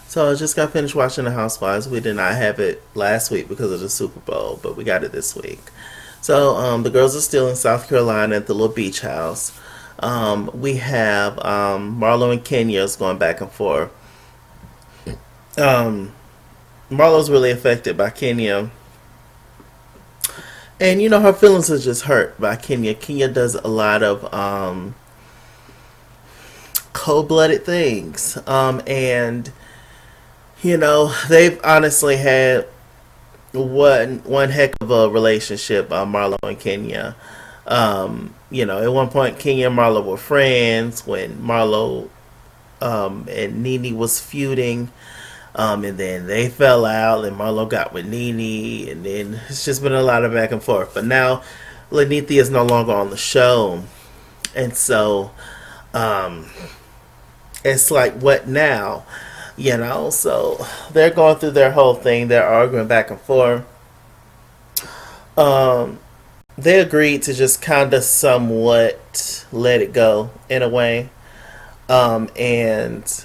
So I just got finished watching The Housewives. We did not have it last week because of the Super Bowl, but we got it this week. So the girls are still in South Carolina at the little beach house. We have Marlo and Kenya's going back and forth. Um, Marlo's really affected by Kenya, and her feelings are just hurt by Kenya. Kenya does a lot of cold-blooded things, and they've honestly had one heck of a relationship, Marlo and Kenya. At one point, Kenya and Marlo were friends when Marlo and Nene was feuding. And then they fell out, and Marlo got with Nene, and then it's just been a lot of back and forth. But now, Lenithia is no longer on the show, and so um, it's like, what now? So they're going through their whole thing. They're arguing back and forth. Um, they agreed to just kind of somewhat let it go in a way, and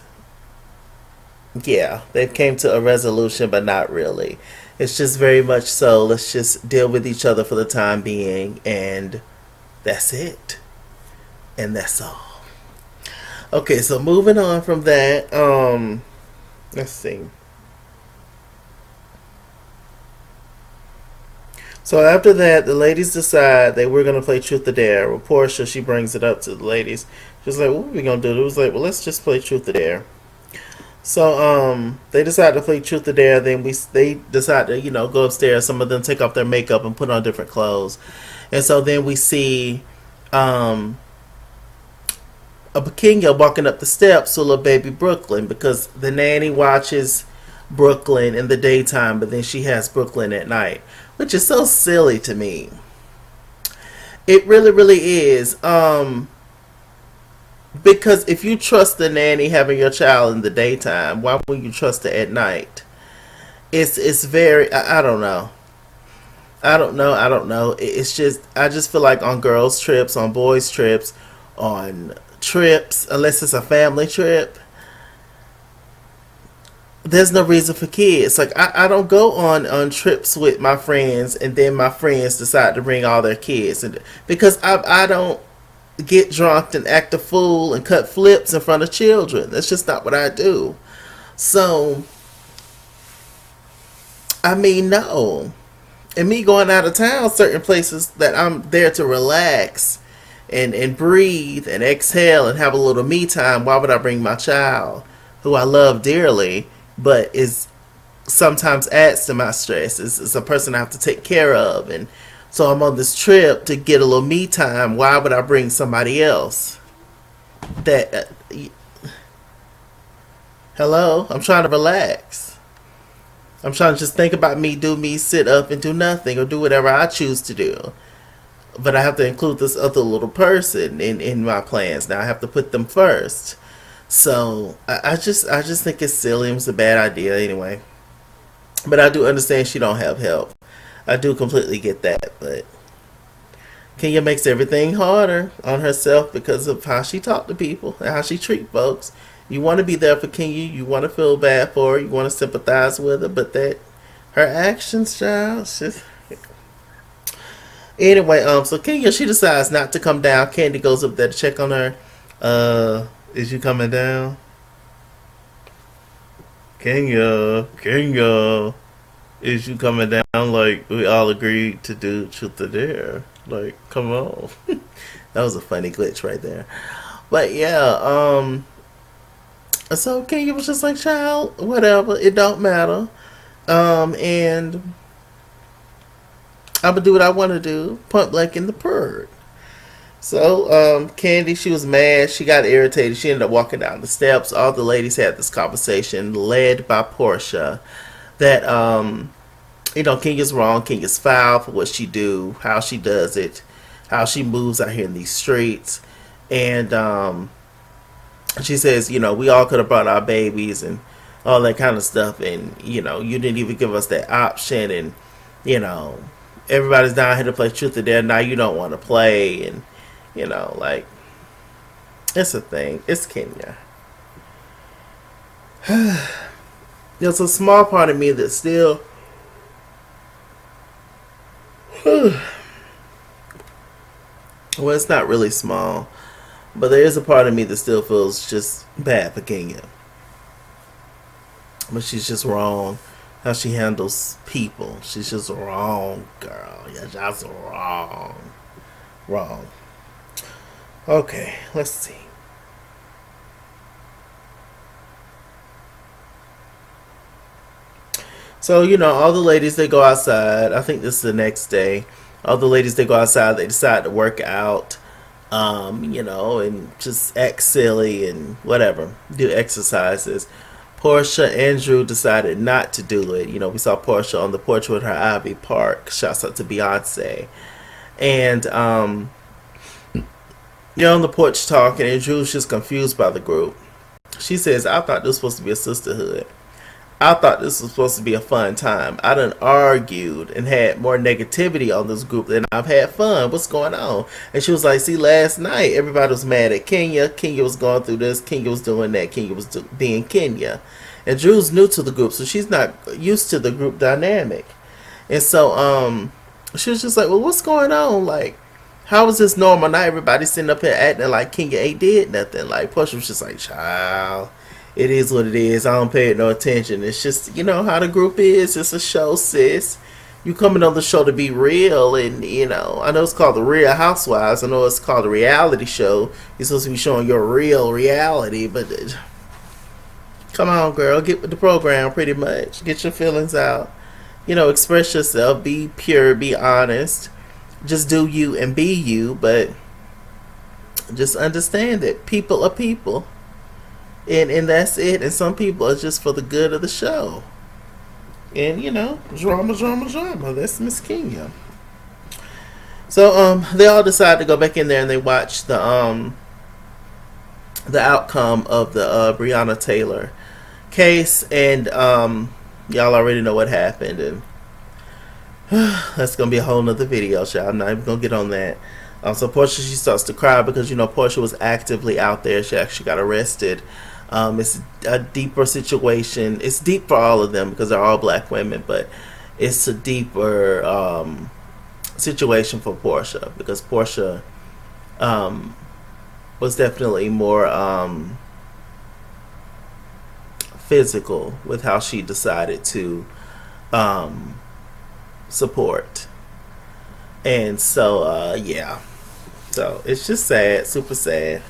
yeah, they've came to a resolution, but not really. It's just very much so. Let's just deal with each other for the time being, and that's it, and that's all. Okay, so moving on from that, let's see. So after that, the ladies decide they were gonna play Truth or Dare. Well, Portia, she brings it up to the ladies. She's like, "What are we gonna do?" It was like, "Well, let's just play Truth or Dare." So they decide to play Truth or Dare. Then they decide to go upstairs. Some of them take off their makeup and put on different clothes, and so then we see um, a Kenya walking up the steps to little baby Brooklyn, because the nanny watches Brooklyn in the daytime, but then she has Brooklyn at night, which is so silly to me. It really, really is. Because if you trust the nanny having your child in the daytime, why would you trust it at night? It's very, I don't know. I don't know. It's just, I just feel like on girls' trips, on boys' trips, on trips, unless it's a family trip, there's no reason for kids. Like, I don't go on trips with my friends and then my friends decide to bring all their kids, and because I don't get drunk and act a fool and cut flips in front of children. That's just not what I do. So, I mean, no. And me going out of town, certain places that I'm there to relax and breathe and exhale and have a little me time, why would I bring my child, who I love dearly, but is sometimes adds to my stress? Is a person I have to take care of. And so I'm on this trip to get a little me time. Why would I bring somebody else? That hello, I'm trying to relax. I'm trying to just think about me, do me, sit up and do nothing, or do whatever I choose to do. But I have to include this other little person in my plans. Now I have to put them first. So I just think it's silly. It was a bad idea anyway. But I do understand she don't have help. I do completely get that, but Kenya makes everything harder on herself because of how she talk to people and how she treat folks. You want to be there for Kenya. You want to feel bad for her. You want to sympathize with her, but that her actions, child. Just anyway. So Kenya, she decides not to come down. Candy goes up there to check on her. Is you coming down? Kenya, is you coming down? Like we all agreed to do Truth or Dare. Like, come on. That was a funny glitch right there. But yeah, so Kenya was just like, child, whatever, it don't matter. And I'm gonna do what I want to do, point blank in the bird. So, Candy, she was mad. She got irritated. She ended up walking down the steps. All the ladies had this conversation, led by Portia, that Kenya's wrong. Kenya's foul for what she do, how she does it, how she moves out here in these streets, and she says, we all could have brought our babies and all that kind of stuff, and you didn't even give us that option, and you know, everybody's down here to play Truth or Dare. Now you don't want to play, and like, it's a thing. It's Kenya. there's a small part of me that still well, it's not really small, but there is a part of me that still feels just bad for Kenya. But she's just wrong how she handles people. She's just wrong, girl. Yeah, just wrong. Wrong. Okay, let's see. So, all the ladies, they go outside. I think this is the next day. All the ladies, they go outside. They decide to work out, and just act silly and whatever. Do exercises. Portia and Drew decided not to do it. We saw Portia on the porch with her Ivy Park. Shouts out to Beyonce. And, on the porch talking, and Drew's just confused by the group. She says, I thought this was supposed to be a sisterhood. I thought this was supposed to be a fun time. I done argued and had more negativity on this group than I've had fun. What's going on? And she was like, see, last night everybody was mad at Kenya. Kenya was going through this. Kenya was doing that. Kenya was being Kenya. And Drew's new to the group, so she's not used to the group dynamic. And so she was just like, well, what's going on? Like, how is this normal? Not everybody sitting up here acting like Kenya ain't did nothing. Like, Portia was just like, child, it is what it is. I don't pay it no attention. It's just, how the group is. It's a show, sis. You coming on the show to be real. And, I know it's called The Real Housewives. I know it's called a reality show. You're supposed to be showing your real reality. But come on, girl. Get with the program, pretty much. Get your feelings out. Express yourself. Be pure. Be honest. Just do you and be you. But just understand that people are people. And that's it. And some people are just for the good of the show. And, drama, drama, drama. That's Miss Kenya. So, they all decide to go back in there and they watch the outcome of the Breonna Taylor case. And, y'all already know what happened. And that's going to be a whole nother video, y'all. I'm not even going to get on that. So Portia, she starts to cry because, Portia was actively out there. She actually got arrested. It's a deeper situation. It's deep for all of them because they're all black women, but it's a deeper situation for Portia because Portia was definitely more physical with how she decided to support. And so, yeah. So, it's just sad. Super sad.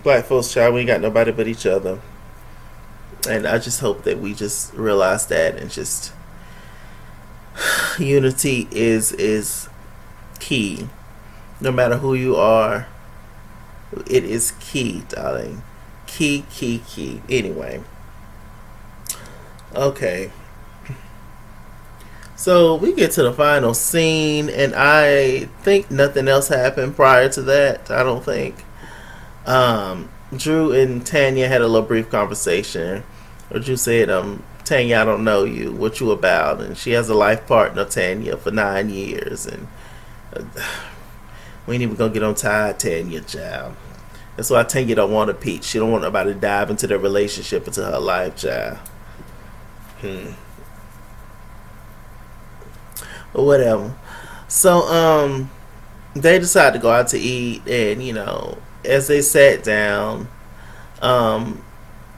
Black folks, child, we ain't got nobody but each other. And I just hope that we just realize that and just unity is key. No matter who you are, it is key, darling. Key. Anyway. Okay. So we get to the final scene, and I think nothing else happened prior to that. I don't think. Drew and Tanya had a little brief conversation. Or Drew said, Tanya, I don't know you. What you about? And she has a life partner, Tanya, for 9 years. And we ain't even gonna get on tired, Tanya, child. That's why Tanya don't want to peach. She don't want nobody to dive into their relationship, into her life, child. Or whatever. So, they decided to go out to eat, and, as they sat down,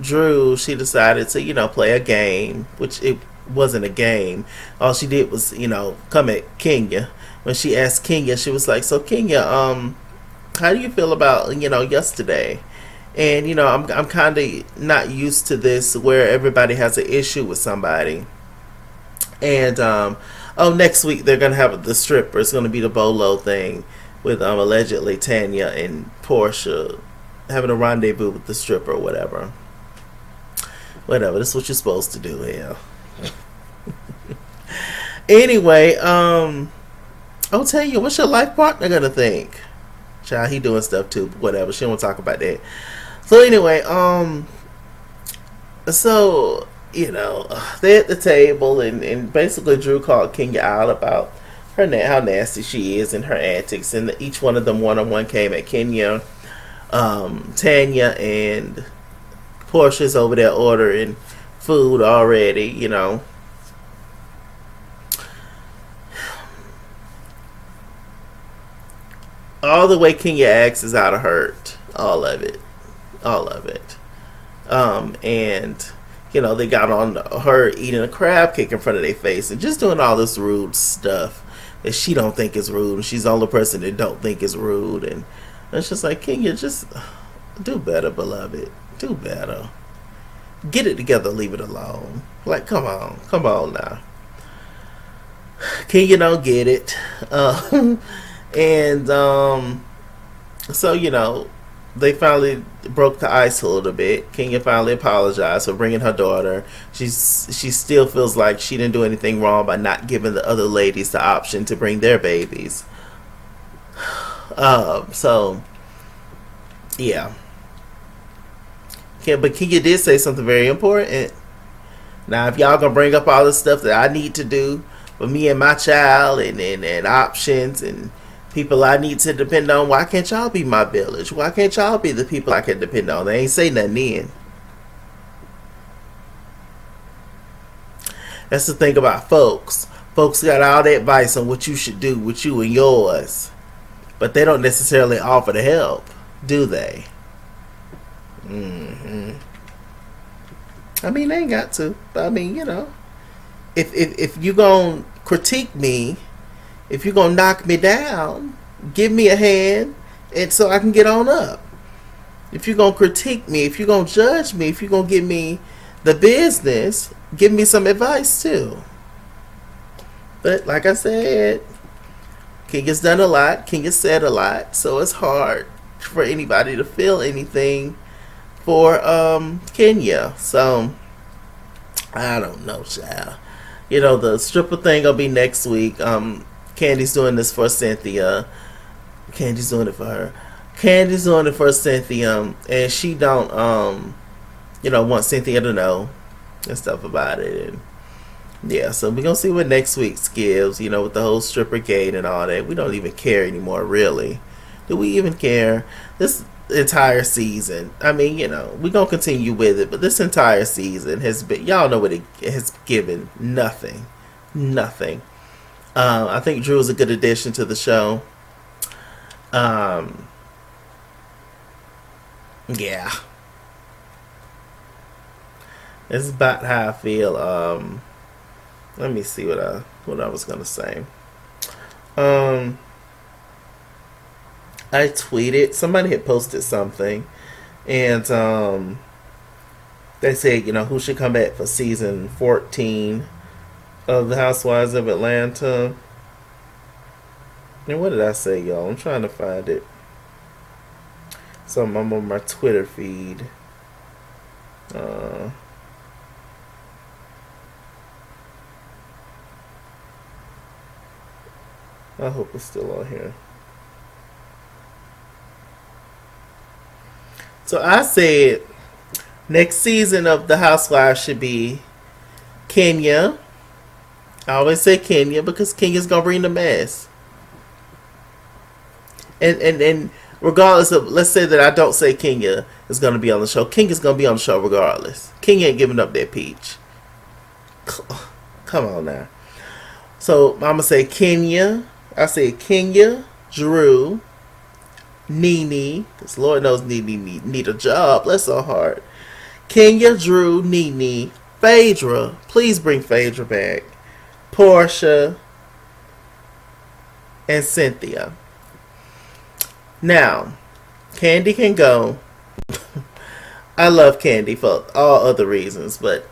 Drew, she decided to, play a game, which it wasn't a game. All she did was, come at Kenya. When she asked Kenya, she was like, so Kenya, how do you feel about, yesterday? And, I'm kind of not used to this where everybody has an issue with somebody. And, next week they're going to have the stripper. It's going to be the Bolo thing with allegedly Tanya and Portia having a rendezvous with the stripper or whatever. Whatever, that's what you're supposed to do here. Anyway, I'll tell you, what's your life partner gonna think? Child, he doing stuff too, but whatever, she don't want to talk about that. So anyway, so, they're at the table, and basically Drew called Kenya out about how nasty she is and her antics, and each one of them one-on-one came at Kenya. Tanya and Portia's over there ordering food already, you know. All the way Kenya acts is out of hurt. All of it. All of it. And you know, they got on her eating a crab cake in front of their face and just doing all this rude stuff that she don't think is rude, and she's the only person that don't think is rude. And it's just like, Kenya, just do better, beloved. Do better. Get it together. Leave it alone. Like, come on now. Kenya don't get it. And so you know, they finally broke the ice a little bit. Kenya finally apologized for bringing her daughter. She still feels like she didn't do anything wrong by not giving the other ladies the option to bring their babies. So yeah. But Kenya did say something very important. Now, if y'all gonna bring up all the stuff that I need to do for me and my child, and options and people I need to depend on, why can't y'all be my village? Why can't y'all be the people I can depend on? They ain't say nothing then. That's the thing about folks. Folks got all the advice on what you should do with you and yours, but they don't necessarily offer the help, do they? I mean, they ain't got to. But I mean, you know, if you gonna critique me, if you gonna knock me down, give me a hand, and so I can get on up. If you gonna critique me, if you gonna judge me, if you gonna give me the business, give me some advice too. But like I said, King has done a lot. King has said a lot, so it's hard for anybody to feel anything for Kenya. So I don't know, child. You know, the stripper thing will be next week. Candy's doing this for Cynthia. Candy's doing it for her. Candy's doing it for Cynthia, and she don't you know, want Cynthia to know and stuff about it. And yeah, so we're gonna see what next week's gives, you know, with the whole stripper gate and all that. We don't even care anymore, really. Do we even care? This entire season, I mean, you know, we're gonna continue with it, but this entire season has been, y'all know what it has given. Nothing. I think Drew is a good addition to the show. Yeah, it's about how I feel. Let me see what I was gonna say. I tweeted, somebody had posted something, and they said, you know, who should come back for season 14 of the Housewives of Atlanta. And what did I say, y'all? I'm trying to find it. So I'm on my Twitter feed. I hope it's still on here. So I said next season of the Housewives should be Kenya. I always say Kenya because Kenya's gonna bring the mess. And regardless of, let's say that I don't say Kenya is gonna be on the show. Kenya's gonna be on the show regardless. Kenya ain't giving up that peach. Come on now. So I'm gonna say Kenya. I say Kenya, Drew, Nene, because Lord knows Nene need a job. Bless her heart. Kenya, Drew, Nene, Phaedra. Please bring Phaedra back. Portia, and Cynthia. Now, Candy can go. I love Candy for all other reasons, but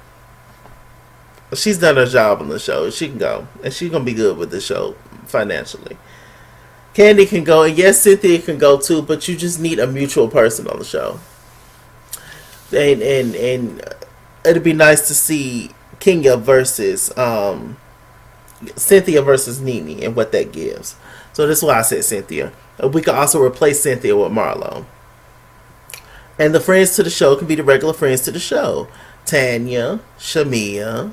she's done her job on the show. She can go, and she's gonna be good with the show financially. Candy can go, and yes, Cynthia can go too, but you just need a mutual person on the show. And it'd be nice to see Kenya versus Cynthia versus Nene and what that gives. So that's why I said Cynthia. We could also replace Cynthia with Marlo. And the friends to the show can be the regular friends to the show. Tanya, Shamia,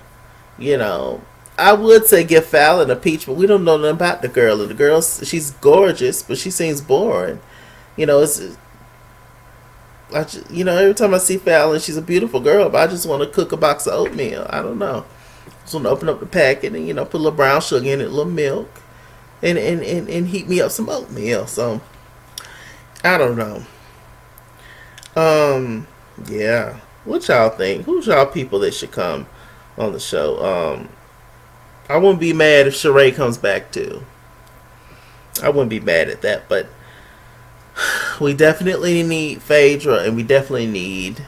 you know. I would say give Fallon a peach, but we don't know nothing about the girl. And the girl, she's gorgeous, but she seems boring. You know, You know, every time I see Fallon, she's a beautiful girl, but I just want to cook a box of oatmeal. I don't know. Just want to open up the packet and, you know, put a little brown sugar in it, a little milk, and heat me up some oatmeal. So, I don't know. Yeah. What y'all think? Who's y'all people that should come on the show? I wouldn't be mad if Sheree comes back too. I wouldn't be mad at that, but we definitely need Phaedra, and we definitely need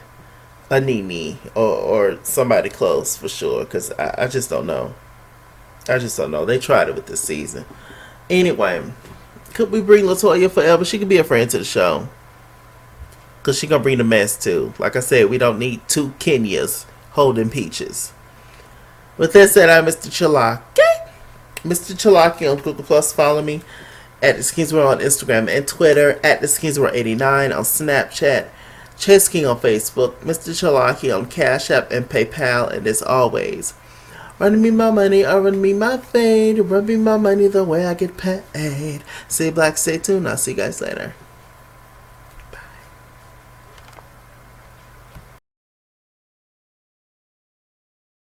a Nene or somebody close for sure. Because I just don't know. I just don't know. They tried it with this season. Anyway, could we bring Latoya forever? She could be a friend to the show. Because she going to bring the mess too. Like I said, we don't need two Kenyas holding peaches. With that said, I'm Mr. Chalaki. Mr. Chalaki on Google Plus. Follow me at The Skins World on Instagram and Twitter. At The Skins World 89 on Snapchat. Chess King on Facebook. Mr. Chalaki on Cash App and PayPal. And as always, run me my money or run me my fade. Run me my money the way I get paid. Stay black, stay tuned. I'll see you guys later.